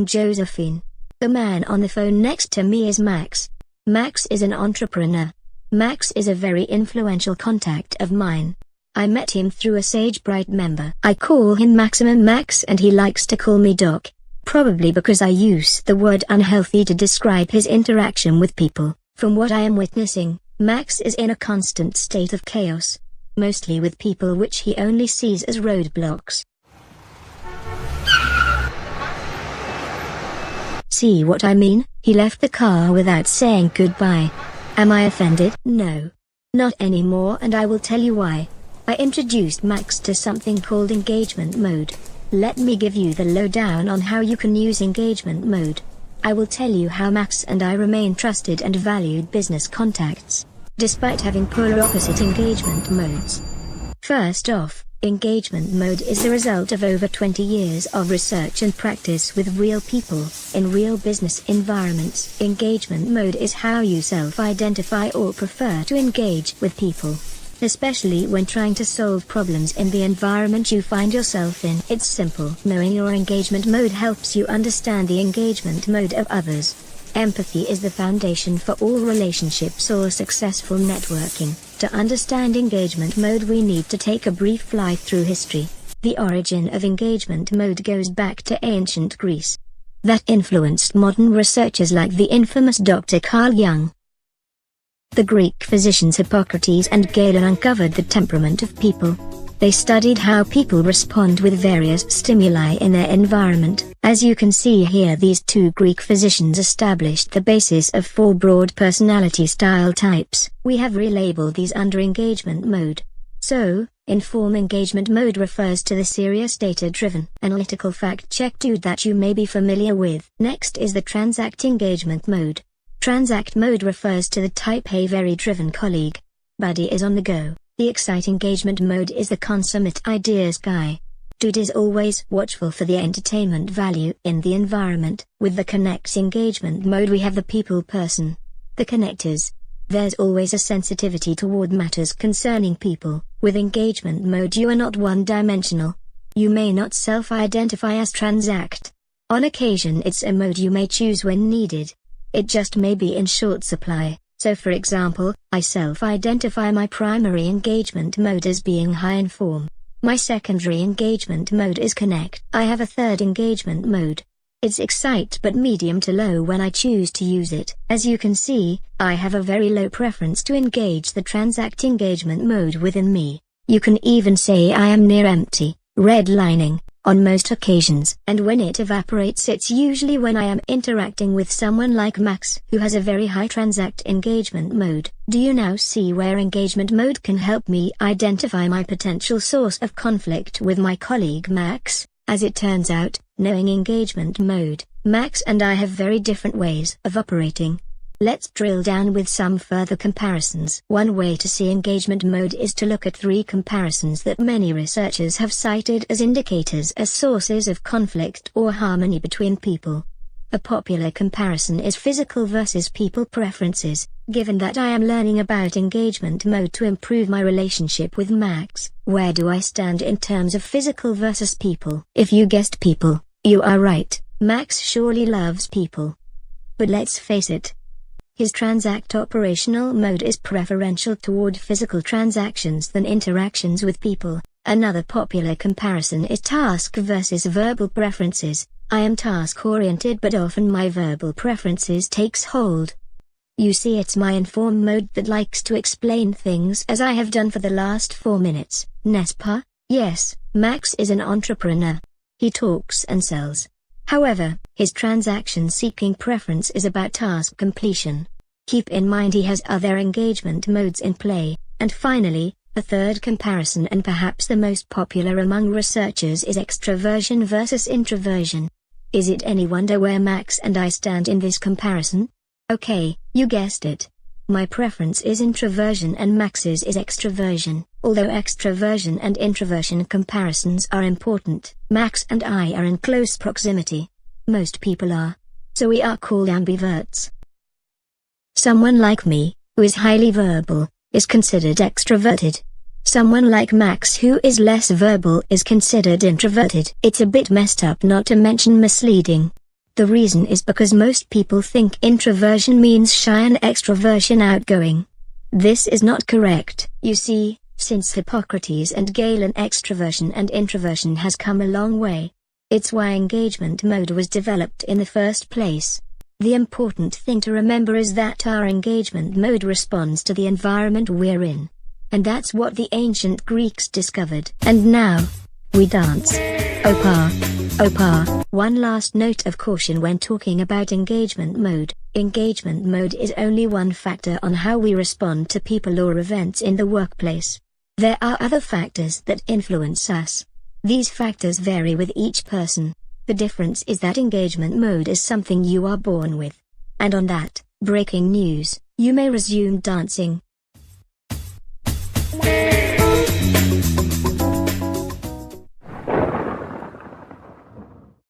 I'm Josephine. The man on the phone next to me is Max. Max is an entrepreneur. Max is a very influential contact of mine. I met him through a Sagebrite member. I call him Maximum Max and he likes to call me Doc. Probably because I use the word unhealthy to describe his interaction with people. From what I am witnessing, Max is in a constant state of chaos. Mostly with people which he only sees as roadblocks. See what I mean? He left the car without saying goodbye. Am I offended? No. Not anymore, and I will tell you why. I introduced Max to something called engagement mode. Let me give you the lowdown on how you can use engagement mode. I will tell you how Max and I remain trusted and valued business contacts, despite having polar opposite engagement modes. First off, engagement mode is the result of over 20 years of research and practice with real people, in real business environments. Engagement mode is how you self-identify or prefer to engage with people, especially when trying to solve problems in the environment you find yourself in. It's simple. Knowing your engagement mode helps you understand the engagement mode of others. Empathy is the foundation for all relationships or successful networking. To understand engagement mode, we need to take a brief fly through history. The origin of engagement mode goes back to ancient Greece. That influenced modern researchers like the infamous Dr. Carl Jung. The Greek physicians Hippocrates and Galen uncovered the temperament of people. They studied how people respond with various stimuli in their environment. As you can see here, these two Greek physicians established the basis of 4 broad personality style types. We have relabeled these under engagement mode. So, inform engagement mode refers to the serious data-driven, analytical fact-check dude that you may be familiar with. Next is the transact engagement mode. Transact mode refers to the type A, very driven colleague. Buddy is on the go. The excite engagement mode is the consummate ideas guy. Dude is always watchful for the entertainment value in the environment. With the connect engagement mode, we have the people person. The connectors. There's always a sensitivity toward matters concerning people. With engagement mode, you are not one-dimensional. You may not self-identify as transact. On occasion it's a mode you may choose when needed. It just may be in short supply. So for example, I self-identify my primary engagement mode as being high in form. My secondary engagement mode is connect. I have a third engagement mode. It's excite but medium to low when I choose to use it. As you can see, I have a very low preference to engage the transact engagement mode within me. You can even say I am near empty, redlining, on most occasions. And when it evaporates, it's usually when I am interacting with someone like Max, who has a very high transact engagement mode. Do you now see where engagement mode can help me identify my potential source of conflict with my colleague Max? As it turns out, knowing engagement mode, Max and I have very different ways of operating. Let's drill down with some further comparisons. One way to see engagement mode is to look at 3 comparisons that many researchers have cited as indicators as sources of conflict or harmony between people. A popular comparison is physical versus people preferences. Given that I am learning about engagement mode to improve my relationship with Max, where do I stand in terms of physical versus people? If you guessed people, you are right. Max surely loves people. But let's face it, his transact operational mode is preferential toward physical transactions than interactions with people. Another popular comparison is task versus verbal preferences. I am task-oriented, but often my verbal preferences takes hold. You see, it's my inform mode that likes to explain things, as I have done for the last 4 minutes, n'est-ce pas? Yes, Max is an entrepreneur. He talks and sells. However, his transaction-seeking preference is about task completion. Keep in mind he has other engagement modes in play. And finally, a third comparison, and perhaps the most popular among researchers, is extroversion versus introversion. Is it any wonder where Max and I stand in this comparison? Okay, you guessed it. My preference is introversion and Max's is extroversion. Although extroversion and introversion comparisons are important, Max and I are in close proximity. Most people are. So we are called ambiverts. Someone like me, who is highly verbal, is considered extroverted. Someone like Max, who is less verbal, is considered introverted. It's a bit messed up, not to mention misleading. The reason is because most people think introversion means shy and extroversion outgoing. This is not correct. You see, since Hippocrates and Galen, extroversion and introversion has come a long way. It's why engagement mode was developed in the first place. The important thing to remember is that our engagement mode responds to the environment we're in. And that's what the ancient Greeks discovered. And now, we dance. Opa. Opa. One last note of caution when talking about engagement mode. Engagement mode is only one factor on how we respond to people or events in the workplace. There are other factors that influence us. These factors vary with each person. The difference is that engagement mode is something you are born with. And on that, breaking news, you may resume dancing.